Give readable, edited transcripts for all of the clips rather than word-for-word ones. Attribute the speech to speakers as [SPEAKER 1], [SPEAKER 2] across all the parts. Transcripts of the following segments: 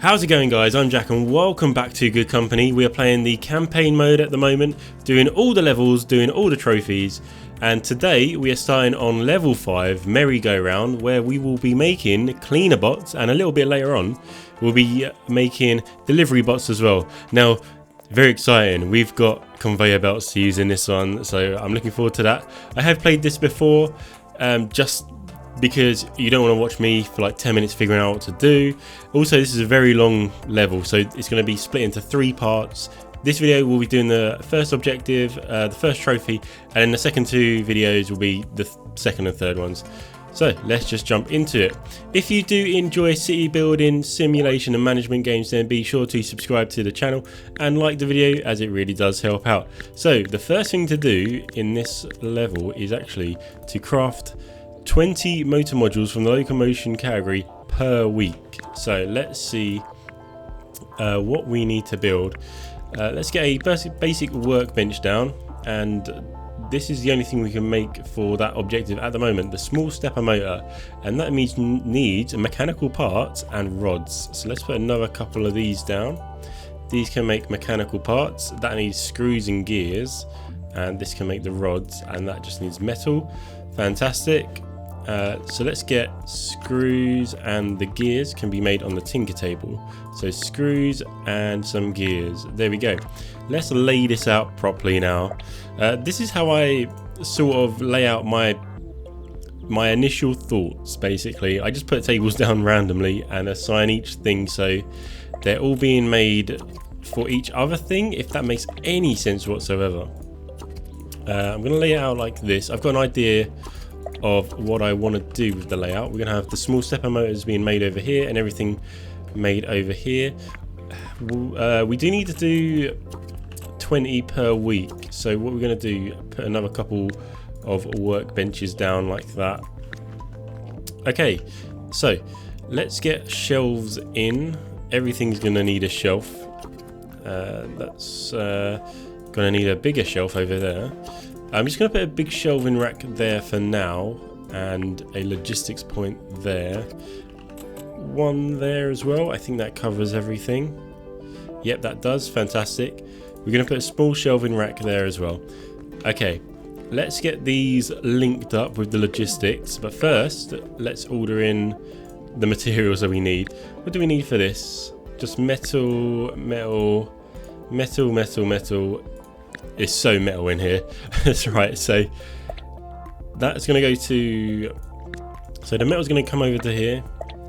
[SPEAKER 1] How's it going, guys? I'm Jack and welcome back to Good Company. We are playing the campaign mode at the moment, doing all the levels, doing all the trophies, and today we are starting on level 5 merry-go-round, where we will be making cleaner bots, and a little bit later on we'll be making delivery bots as well. Now, very exciting, we've got conveyor belts to use in this one, so I'm looking forward to that. I have played this before, just because you don't want to watch me for like 10 minutes figuring out what to do. Also, this is a very long level, so it's going to be split into 3 parts. This video will be doing the first objective, the first trophy, and then the second 2 videos will be the second and third ones. So let's just jump into it. If you do enjoy city building, simulation and management games, then be sure to subscribe to the channel and like the video, as it really does help out. So the first thing to do in this level is actually to craft 20 motor modules from the locomotion category per week. So let's see what we need to build. Let's get a basic workbench down, and this is the only thing we can make for that objective at the moment, the small stepper motor, and that needs mechanical parts and rods. So let's put another couple of these down. These can make mechanical parts, that needs screws and gears, and this can make the rods, and that just needs metal. Fantastic. So let's get screws, and the gears can be made on the tinker table. So screws and some gears, there we go. Let's lay this out properly now. This is how I sort of lay out my initial thoughts. Basically, I just put tables down randomly and assign each thing so they're all being made for each other thing, if that makes any sense whatsoever. I'm gonna lay it out like this. I've got an idea of what I want to do with the layout. We're going to have the small stepper motors being made over here and everything made over here. We do need to do 20 per week, so what we're going to do, put another couple of workbenches down like that. Okay, so let's get shelves in. Everything's going to need a shelf. That's going to need a bigger shelf over there. I'm just going to put a big shelving rack there for now, and a logistics point there. One there as well. I think that covers everything. Yep, that does. Fantastic. We're going to put a small shelving rack there as well. Okay, let's get these linked up with the logistics. But first, let's order in the materials that we need. What do we need for this? Just metal, metal, metal, metal, metal. It's so metal in here. That's right. So that's going to go to, so the metal's going to come over to here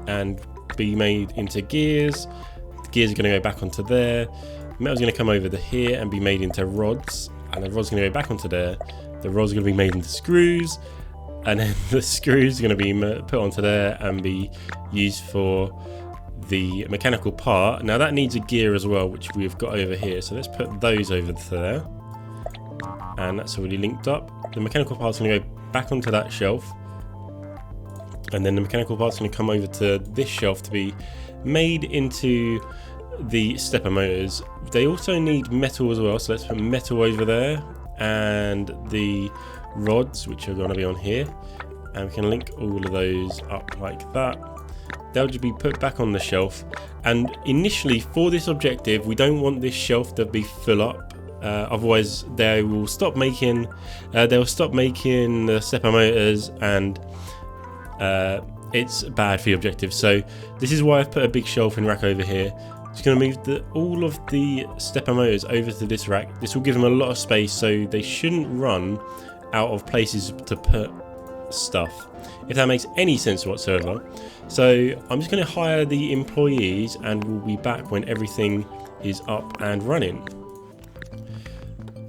[SPEAKER 1] and be made into gears. The gears are going to go back onto there. Metal's going to come over to here and be made into rods, and the rods are going to go back onto there. The rods are going to be made into screws, and then the screws are going to be put onto there and be used for the mechanical part. Now that needs a gear as well, which we've got over here, so let's put those over there. And that's already linked up. The mechanical part's going to go back onto that shelf, and then the mechanical part's going to come over to this shelf to be made into the stepper motors. They also need metal as well, so let's put metal over there, and the rods, which are going to be on here, and we can link all of those up like that. They'll just be put back on the shelf, and initially for this objective we don't want this shelf to be full up. Otherwise they will stop making the stepper motors, and it's bad for the objective. So this is why I've put a big shelving rack over here. It's going to move all of the stepper motors over to this rack. This will give them a lot of space, so they shouldn't run out of places to put stuff, if that makes any sense whatsoever. So I'm just going to hire the employees, and we'll be back when everything is up and running.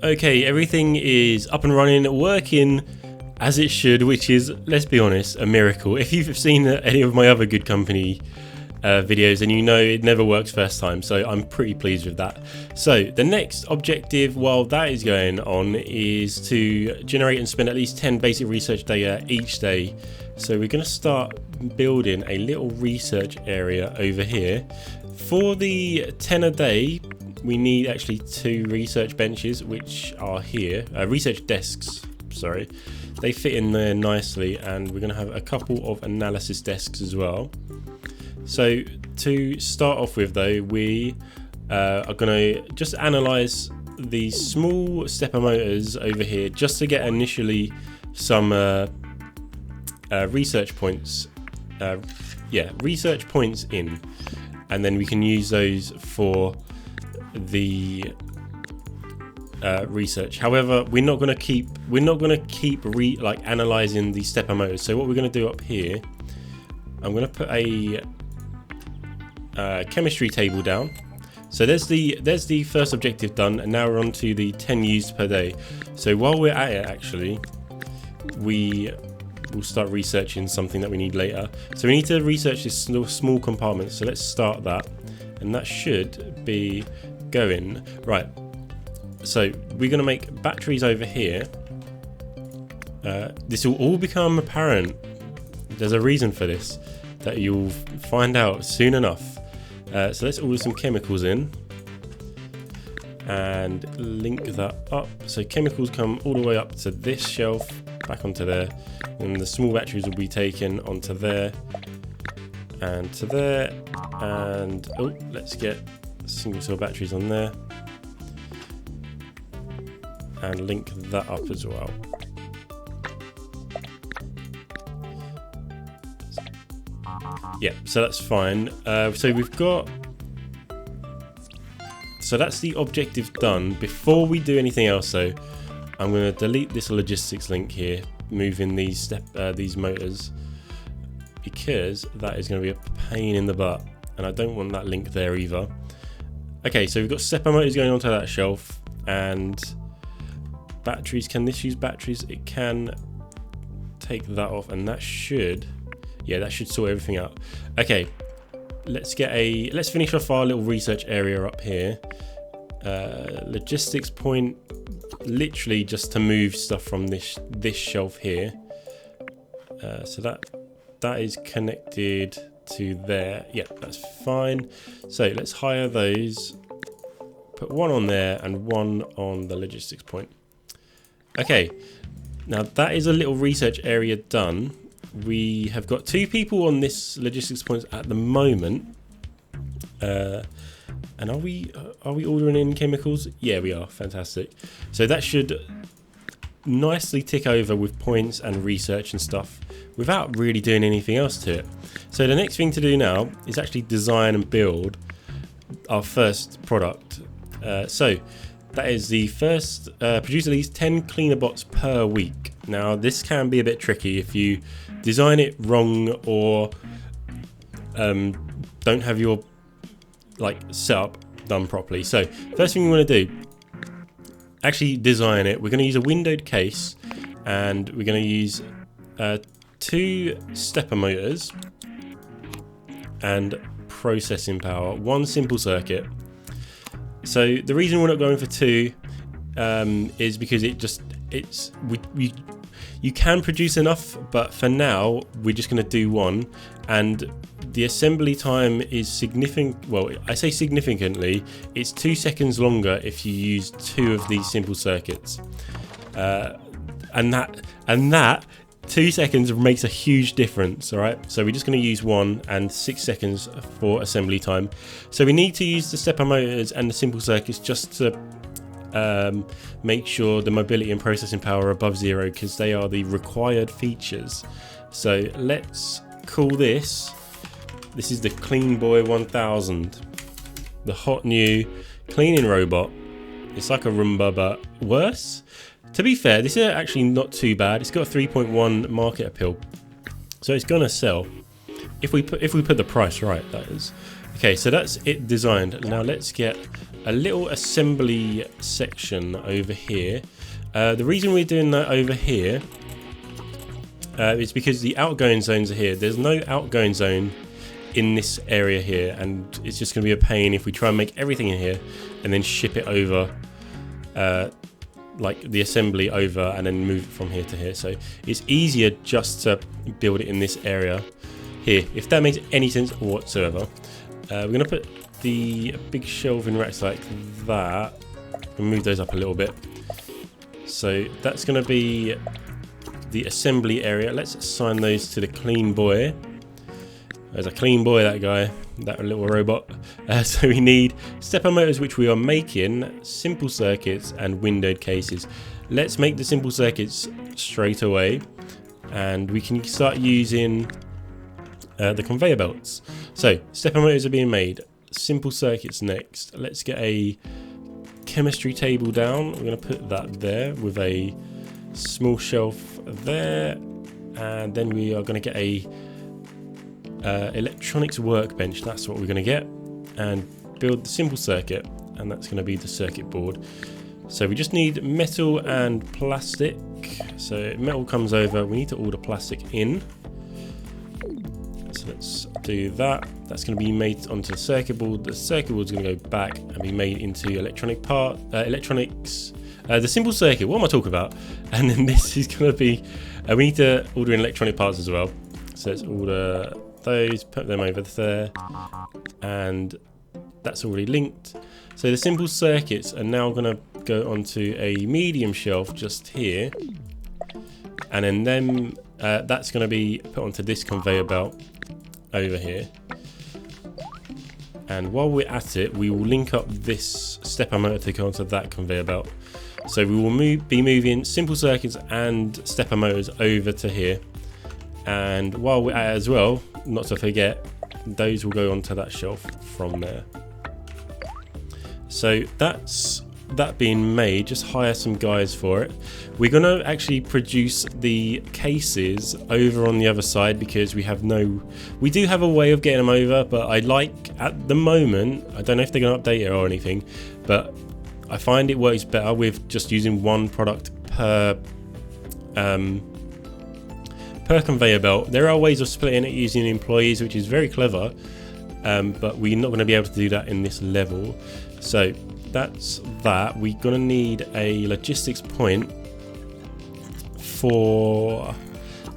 [SPEAKER 1] Okay, everything is up and running, working as it should, which is, let's be honest, a miracle. If you've seen any of my other Good Company videos, then you know it never works first time, so I'm pretty pleased with that. So the next objective while that is going on is to generate and spend at least 10 basic research data each day. So we're going to start building a little research area over here. For the 10 a day, we need actually 2 research benches, which are here, research desks, sorry. They fit in there nicely, and we're going to have a couple of analysis desks as well. So To start off with though, we are going to just analyze these small stepper motors over here just to get initially some research points. Research points in, and then we can use those for the research. However, we're not going to keep analyzing the stepper motors. So what we're going to do up here, I'm going to put a chemistry table down. So there's the first objective done, and now we're on to the 10 used per day. So while we're at it, actually, we will start researching something that we need later. So we need to research this small compartment. So let's start that, and that should be going right. So we're going to make batteries over here. This will all become apparent. There's a reason for this that you'll find out soon enough. So let's order some chemicals in and link that up. So chemicals come all the way up to this shelf, back onto there, and the small batteries will be taken onto there and to there. And let's get single cell batteries on there and link that up as well. Yeah, so that's fine. So we've got, so that's the objective done. Before we do anything else though, I'm going to delete this logistics link here, moving these motors, because that is going to be a pain in the butt, and I don't want that link there either. Okay, so we've got stepper motors going onto that shelf, and batteries. Can this use batteries? It can. Take that off, and that should. Yeah, that should sort everything out. Okay, let's finish off our little research area up here. Logistics point, literally just to move stuff from this shelf here. So that is connected to there. Yeah, that's fine. So let's hire those. Put one on there and one on the logistics point. Okay, now that is a little research area done. We have got 2 people on this logistics point at the moment, and are we ordering in chemicals? Yeah, we are. Fantastic. So that should nicely tick over with points and research and stuff without really doing anything else to it. So the next thing to do now is actually design and build our first product. So that is the first, produce at least 10 cleaner bots per week. Now this can be a bit tricky if you design it wrong or don't have your setup done properly. So first thing we want to do, actually design it. We're going to use a windowed case, and we're going to use 2 stepper motors and processing power, 1 simple circuit. So the reason we're not going for 2 is because you can produce enough, but for now we're just going to do 1, and the assembly time is significant. Well, I say significantly, it's 2 seconds longer if you use 2 of these simple circuits, and that 2 seconds makes a huge difference. All right, so we're just going to use 1 and 6 seconds for assembly time. So we need to use the stepper motors and the simple circuits just to make sure the mobility and processing power are above 0, because they are the required features. So let's call this is the Clean Boy 1000, the hot new cleaning robot. It's like a Roomba but worse. To be fair, this is actually not too bad. It's got a 3.1 market appeal, so it's gonna sell if we put the price right, that is. Okay, so that's it designed. Now let's get a little assembly section over here. The reason we're doing that over here is because the outgoing zones are here. There's no outgoing zone in this area here, and it's just going to be a pain if we try and make everything in here and then ship it over, like the assembly over, and then move it from here to here. So it's easier just to build it in this area here, if that makes any sense whatsoever. We're going to put the big shelving racks like that. We'll move those up a little bit. So that's going to be the assembly area. Let's assign those to the Clean Boy. There's a clean boy, that guy, that little robot. So we need stepper motors, which we are making, simple circuits and windowed cases. Let's make the simple circuits straight away, and we can start using the conveyor belts. So stepper motors are being made, simple circuits next. Let's get a chemistry table down. We're going to put that there with a small shelf there, and then we are going to get a electronics workbench. That's what we're going to get, and build the simple circuit, and that's going to be the circuit board. So we just need metal and plastic. So metal comes over, we need to order plastic in. So let's do that. That's going to be made onto the circuit board. The circuit board is going to go back and be made into electronics. The simple circuit, what am I talking about? And then this is going to be, we need to order in electronic parts as well. So let's order those, put them over there, and that's already linked. So the simple circuits are now going to go onto a medium shelf just here, and then that's going to be put onto this conveyor belt over here. And while we're at it, we will link up this stepper motor to go onto that conveyor belt. So we will be moving simple circuits and stepper motors over to here. And while we're at it as well, not to forget, those will go onto that shelf from there. So that's that being made. Just hire some guys for it. We're going to actually produce the cases over on the other side, because we do have a way of getting them over, but at the moment, I don't know if they're going to update it or anything, but I find it works better with just using one product per conveyor belt. There are ways of splitting it using employees, which is very clever, but we're not going to be able to do that in this level. So that's that. We're going to need a logistics point for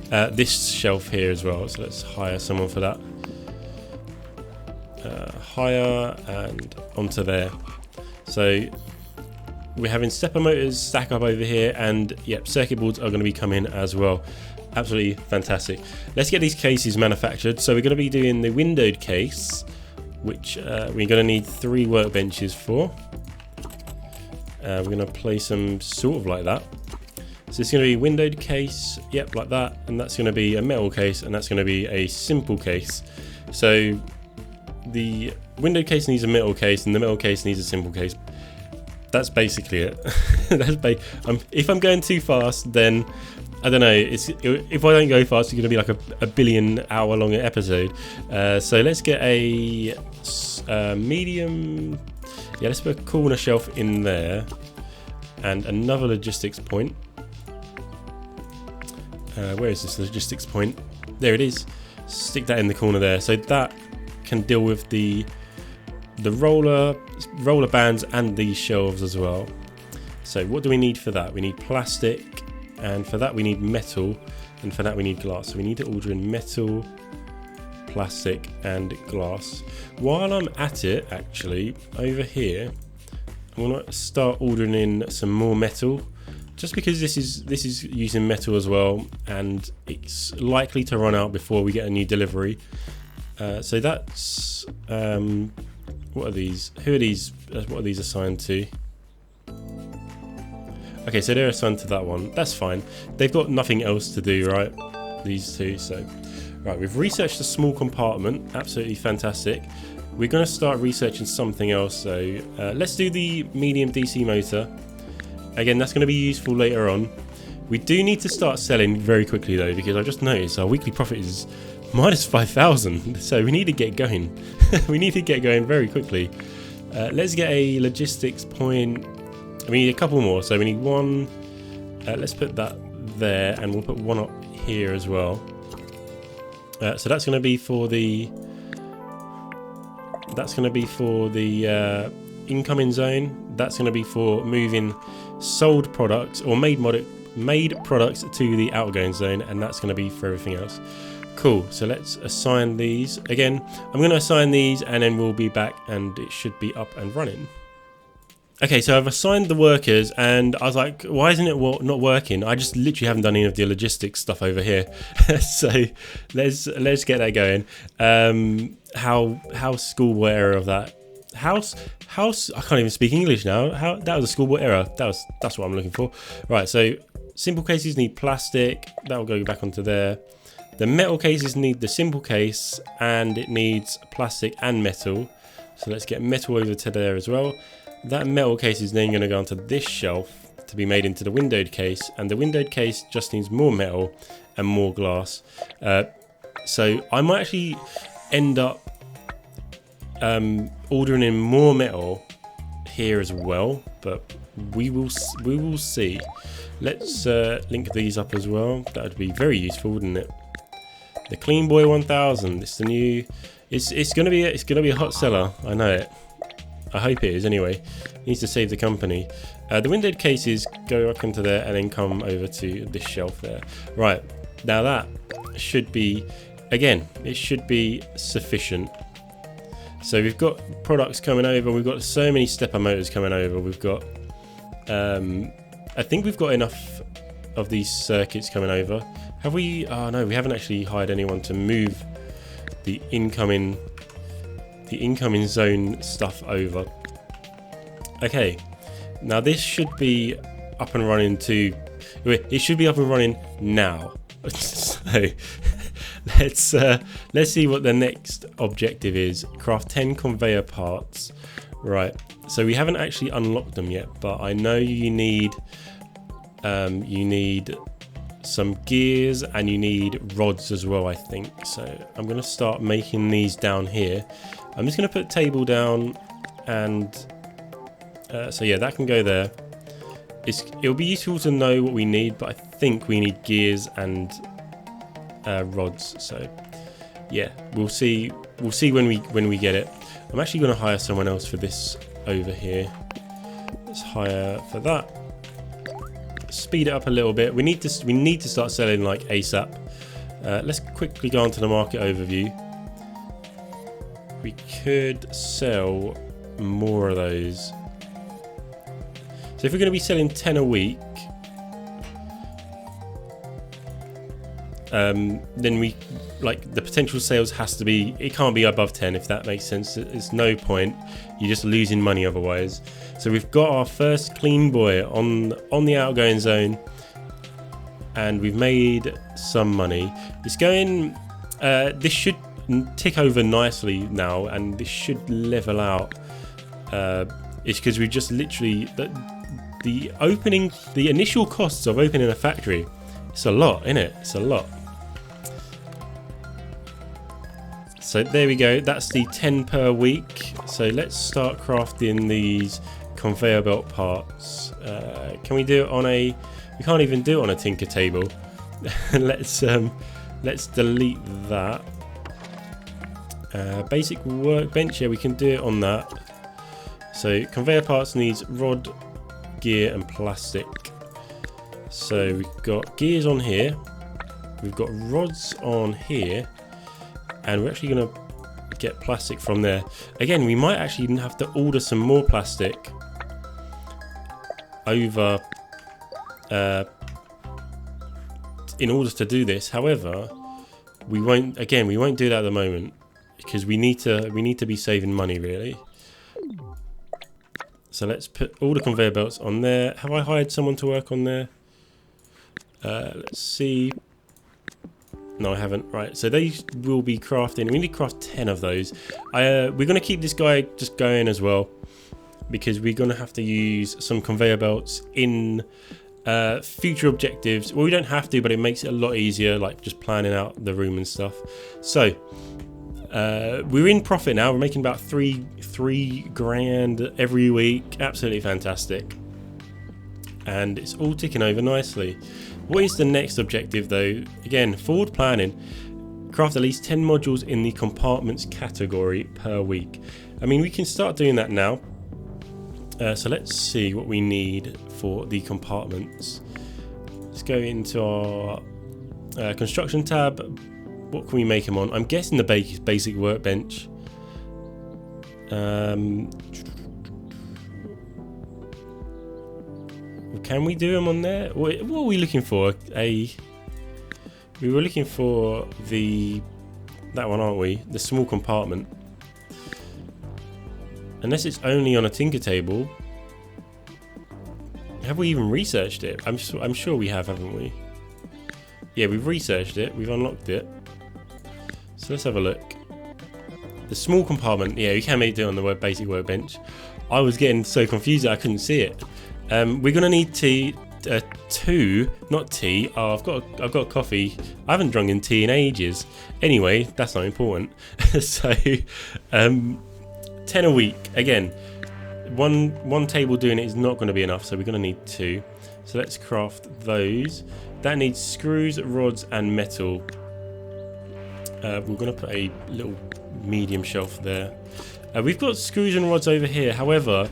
[SPEAKER 1] this shelf here as well. So let's hire someone for that. Hire and onto there. So we're having stepper motors stack up over here, and yep, circuit boards are going to be coming as well. Absolutely fantastic. Let's get these cases manufactured. So we're going to be doing the windowed case, which we're going to need 3 workbenches for. We're going to place them sort of like that. So it's going to be a windowed case, yep, like that, and that's going to be a metal case, and that's going to be a simple case. So the windowed case needs a metal case, and the metal case needs a simple case. That's basically it. If I'm going too fast, then I don't know. If I don't go fast, it's going to be like a billion hour long episode. So let's get a medium. Yeah, let's put a corner shelf in there, and another logistics point. Where is this logistics point? There it is. Stick that in the corner there, so that can deal with the roller bands and these shelves as well. So what do we need for that? We need plastic, and for that we need metal, and for that we need glass. So we need to order in metal, plastic and glass. While I'm at it, actually, over here, I'm going to start ordering in some more metal, just because this is using metal as well, and it's likely to run out before we get a new delivery. So that's what are these? Who are these? What are these assigned to? Okay, so they're assigned to that one. That's fine. They've got nothing else to do, right? These two. So, right, we've researched a small compartment. Absolutely fantastic. We're going to start researching something else. So let's do the medium DC motor. Again, that's going to be useful later on. We do need to start selling very quickly though, because I just noticed our weekly profit is minus 5,000. So we need to get going. We need to get going very quickly. Let's get a logistics point. We need a couple more. So we need one. Let's put that there, and we'll put one up here as well. So that's going to be for the. That's going to be for the incoming zone. That's going to be for moving sold products or made products to the outgoing zone, and that's going to be for everything else. Cool. So let's assign these. Again, I'm going to assign these, and then we'll be back, and it should be up and running. Okay, so I've assigned the workers, and I was like, why isn't it not working? I just literally haven't done any of the logistics stuff over here. So let's get that going. How schoolboy error of that? House. I can't even speak English now. How that was a schoolboy error. That's what I'm looking for. Right. So simple cases need plastic. That will go back onto there. The metal cases need the simple case, and it needs plastic and metal. So let's get metal over to there as well. That metal case is then going to go onto this shelf to be made into the windowed case, and the windowed case just needs more metal and more glass. So I might actually end up ordering in more metal here as well, but we will see. Let's link these up as well. That would be very useful, wouldn't it? The Clean Boy 1000. It's the new. It's gonna be a hot seller. I know it. I hope it is anyway. Needs to save the company. The windowed cases go up into there and then come over to this shelf there. Right, now that should be, again, it should be sufficient. So we've got products coming over. We've got so many stepper motors coming over. We've got, I think we've got enough of these circuits coming over. Have we? Oh no, we haven't actually hired anyone to move the incoming zone stuff over. Okay, now this should be up and running too. It should be up and running now. So let's see what the next objective is. Craft 10 conveyor parts. Right, so we haven't actually unlocked them yet, but I know you need some gears and you need rods as well, I think. So I'm going to start making these down here. I'm just going to put a table down, and so yeah, that can go there. It'll be useful to know what we need, but I think we need gears and rods. So yeah, we'll see when we get it. I'm actually going to hire someone else for this over here. Let's hire for that. Speed it up a little bit. We need to start selling like ASAP. Let's quickly go onto the market overview. We could sell more of those. So if we're going to be selling 10 a week, then we, like, the potential sales has to be, it can't be above 10, if that makes sense. There's no point. You're just losing money otherwise. So we've got our first Clean Boy on the outgoing zone, and we've made some money. It's going, this should tick over nicely now, and this should level out. It's because we just literally, the initial costs of opening a factory, it's a lot, isn't it? It's a lot. So there we go, that's the 10 per week. So let's start crafting these conveyor belt parts. Can we do it on we can't even do it on a tinker table. Let's delete that. Basic workbench, yeah, we can do it on that. So conveyor parts needs rod, gear and plastic. So we've got gears on here, we've got rods on here, and we're actually going to get plastic from there. Again, we might actually have to order some more plastic over in order to do this. However, we won't do that at the moment, because we need to be saving money really. So let's put all the conveyor belts on there. Have I hired someone to work on there? Let's see. No, I haven't. Right, so these will be crafting. We need to craft 10 of those. We're going to keep this guy just going as well, because we're going to have to use some conveyor belts in future objectives. Well, we don't have to, but it makes it a lot easier, like just planning out the room and stuff. So we're in profit now. We're making about three grand every week. Absolutely fantastic, and it's all ticking over nicely. What is the next objective though? Again, forward planning. Craft at least 10 modules in the compartments category per week. I mean, we can start doing that now. So let's see what we need for the compartments. Let's go into our construction tab. What can we make them on? I'm guessing the basic workbench. Can we do them on there? What are we looking for? We were looking for that one, aren't we? The small compartment. Unless it's only on a tinker table. Have we even researched it? I'm sure we have, haven't we? Yeah, we've researched it. We've unlocked it. So let's have a look. The small compartment. Yeah, you can make it on the basic workbench. I was getting so confused that I couldn't see it. We're gonna need two, not tea. Oh, I've got coffee. I haven't drunk in tea in ages. Anyway, that's not important. So, 10 a week. Again, one table doing it is not going to be enough, so we're going to need 2. So let's craft those. That needs screws, rods, and metal. We're going to put a little medium shelf there. We've got screws and rods over here. However,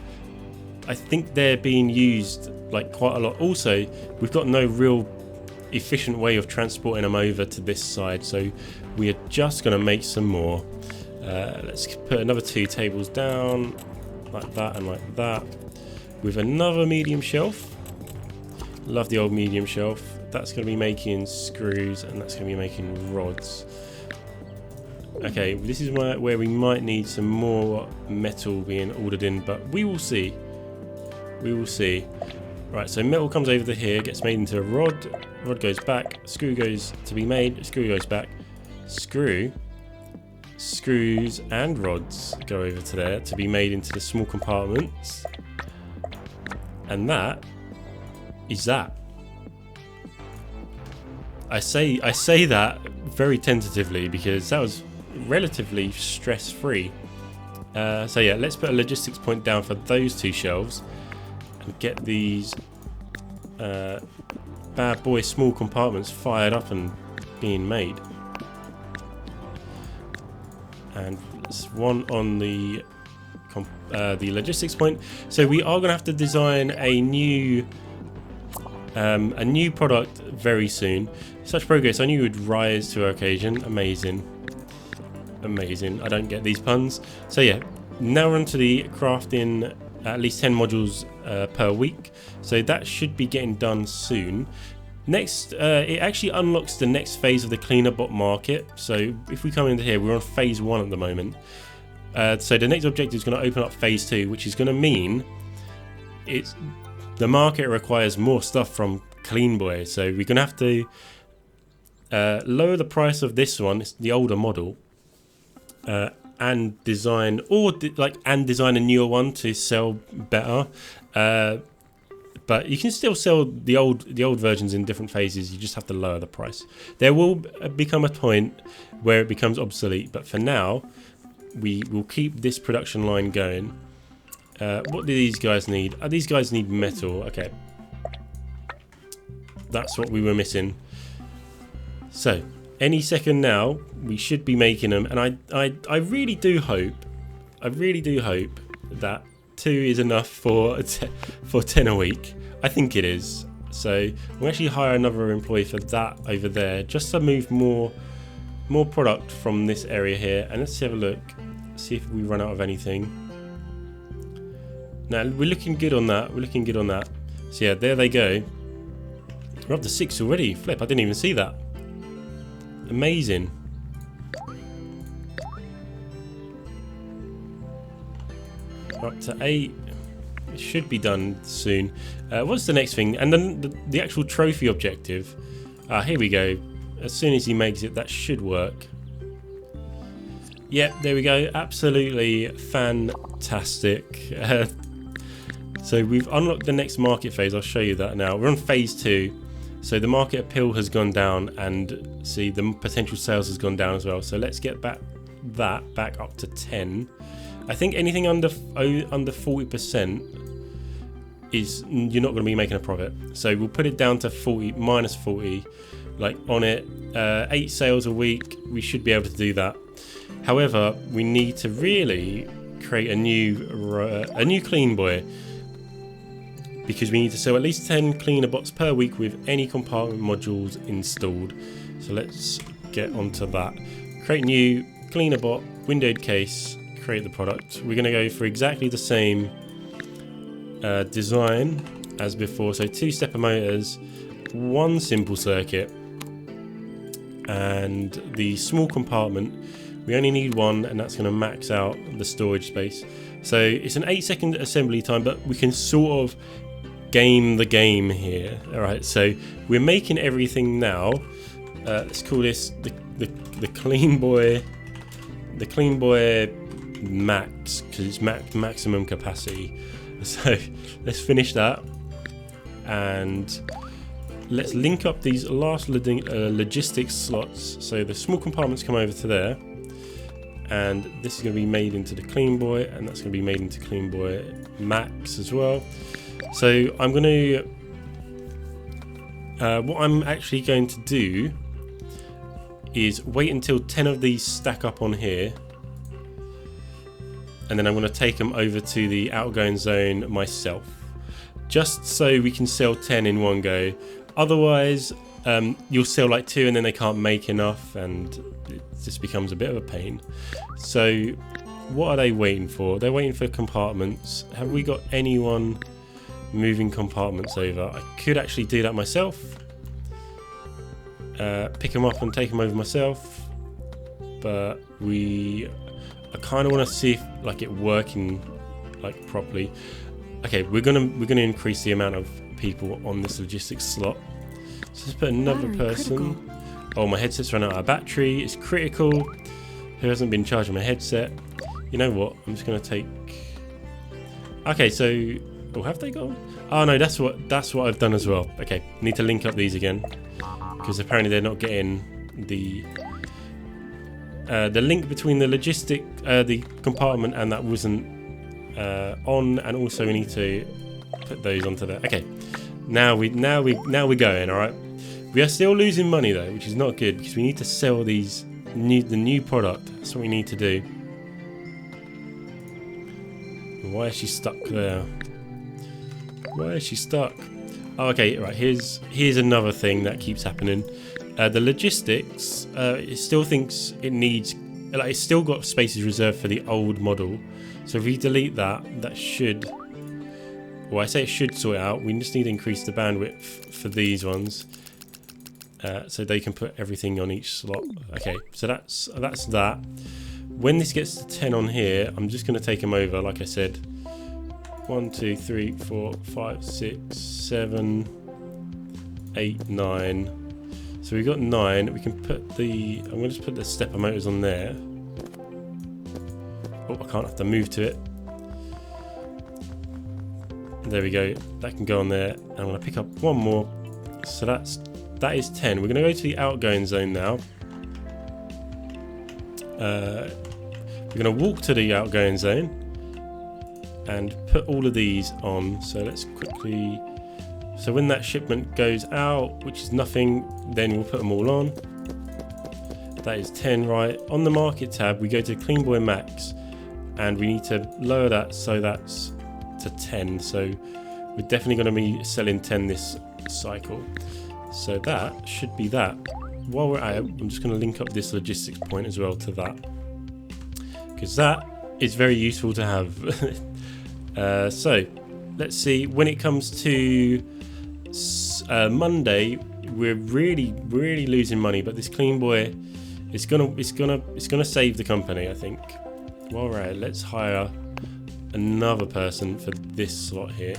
[SPEAKER 1] I think they're being used like quite a lot. Also, we've got no real efficient way of transporting them over to this side, so we are just going to make some more. Let's put another 2 tables down, like that and like that, with another medium shelf. Love the old medium shelf. That's going to be making screws, and that's going to be making rods. Okay, this is where we might need some more metal being ordered in, but we will see. We will see. Right, so metal comes over to here, gets made into a rod. Rod goes back. Screw goes to be made. Screw goes back. Screw. Screws and rods go over to there to be made into the small compartments. And that is that. I say that very tentatively because that was relatively stress-free. So yeah, let's put a logistics point down for those 2 shelves and get these bad boy small compartments fired up and being made. And there's one on the logistics point. So we are going to have to design a new product very soon. Such progress, I knew you would rise to our occasion. Amazing. Amazing. I don't get these puns. So yeah, now we're on to the crafting at least 10 modules per week. So that should be getting done soon. Next, it actually unlocks the next phase of the cleaner bot market. So if we come into here, we're on phase 1 at the moment. So the next objective is going to open up phase 2, which is going to mean the market requires more stuff from Clean Boy. So we're going to have to lower the price of this one, it's the older model, and design a newer one to sell better. But you can still sell the old versions in different phases. You just have to lower the price. There will become a point where it becomes obsolete, but for now, we will keep this production line going. What do these guys need? These guys need metal. Okay, that's what we were missing. So any second now, we should be making them, and I really do hope that 2 is enough for 10 a week. I think it is. So we'll actually hire another employee for that over there, just to move more product from this area here. And let's have a look, see if we run out of anything. Now we're looking good on that. So yeah, there they go. We're up to 6 already. Flip! I didn't even see that. Amazing. Up to 8. It should be done soon. What's the next thing? And then the actual trophy objective. Here we go. As soon as he makes it, that should work. Yep, there we go. Absolutely fantastic. So we've unlocked the next market phase. I'll show you that now. We're on phase 2. So the market appeal has gone down, and see the potential sales has gone down as well. So let's get that back up to 10. I think anything under 40% is you're not going to be making a profit. So we'll put it down to 40, minus 40, like on it. 8 sales a week, we should be able to do that. However, we need to really create a new clean boy, because we need to sell at least 10 cleaner bots per week with any compartment modules installed. So let's get onto that. Create new cleaner bot, windowed case, create the product. We're going to go for exactly the same design as before. So 2 stepper motors, 1 simple circuit, and the small compartment. We only need 1, and that's going to max out the storage space. So it's an 8-second assembly time, but we can sort of game the game here. All right, so we're making everything now. Let's call this the Clean Boy, Max, because it's maximum capacity. So let's finish that, and let's link up these last logistics slots. So the small compartments come over to there, and this is going to be made into the Clean Boy, and that's going to be made into Clean Boy Max as well. So I'm going to what I'm actually going to do is wait until 10 of these stack up on here, and then I'm going to take them over to the outgoing zone myself, just so we can sell 10 in one go. Otherwise you'll sell like 2 and then they can't make enough, and it just becomes a bit of a pain. So what are they waiting for? They're waiting for compartments. Have we got anyone moving compartments over? I could actually do that myself, pick them up and take them over myself, but I kind of want to see if like it working like properly. Okay, we're gonna increase the amount of people on this logistics slot. So let's put another person. Critical. Oh, my headset's run out of battery. It's critical. Who hasn't been charging my headset? You know what? I'm just gonna take. Okay, so oh, have they gone? Oh no, that's what I've done as well. Okay, need to link up these again, because apparently they're not getting the link between the the compartment and that wasn't on, and also we need to put those onto there. Okay, now we're going. All right, we are still losing money though, which is not good, because we need to sell the new product. That's what we need to do. Why is she stuck there? Why is she stuck? Oh, okay, right. Here's another thing that keeps happening. The logistics, it still thinks it needs, like, it's still got spaces reserved for the old model. So if we delete that, that should, well, I say it should sort it out. We just need to increase the bandwidth for these ones, so they can put everything on each slot. Okay, so that's that. When this gets to 10 on here, I'm just going to take them over, like I said. 1, 2, 3, 4, 5, 6, 7, 8, 9. So we've got 9. We can put I'm going to just put the stepper motors on there. Oh, I can't have to move to it. There we go. That can go on there. And I'm going to pick up one more. So that is 10. We're going to go to the outgoing zone now. We're going to walk to the outgoing zone and put all of these on. So let's quickly. So when that shipment goes out, which is nothing, then we'll put them all on. That is 10, right? On the market tab, we go to Clean Boy Max, and we need to lower that so that's to 10. So we're definitely going to be selling 10 this cycle. So that should be that. While we're at it, I'm just going to link up this logistics point as well to that, because that is very useful to have. So let's see, when it comes to Monday, we're really losing money, but this Clean Boy is gonna save the company, I think. While we're at it, let's hire another person for this slot here.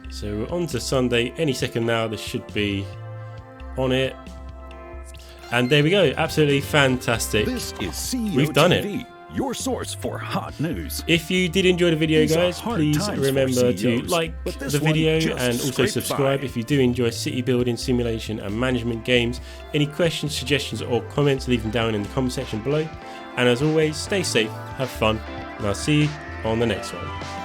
[SPEAKER 1] So we're on to Sunday. Any second now, this should be on it. And there we go. Absolutely fantastic.
[SPEAKER 2] This is CEO
[SPEAKER 1] We've done
[SPEAKER 2] TV,
[SPEAKER 1] it.
[SPEAKER 2] Your source for hot news.
[SPEAKER 1] If you did enjoy the video,
[SPEAKER 2] These
[SPEAKER 1] guys,
[SPEAKER 2] are hard
[SPEAKER 1] please
[SPEAKER 2] times
[SPEAKER 1] remember
[SPEAKER 2] for
[SPEAKER 1] to
[SPEAKER 2] CEOs,
[SPEAKER 1] like
[SPEAKER 2] but this
[SPEAKER 1] the
[SPEAKER 2] one
[SPEAKER 1] video
[SPEAKER 2] just
[SPEAKER 1] and also
[SPEAKER 2] scraped
[SPEAKER 1] subscribe
[SPEAKER 2] by.
[SPEAKER 1] if you do enjoy city building, simulation and management games. Any questions, suggestions or comments, leave them down in the comment section below. And as always, stay safe, have fun, and I'll see you on the next one.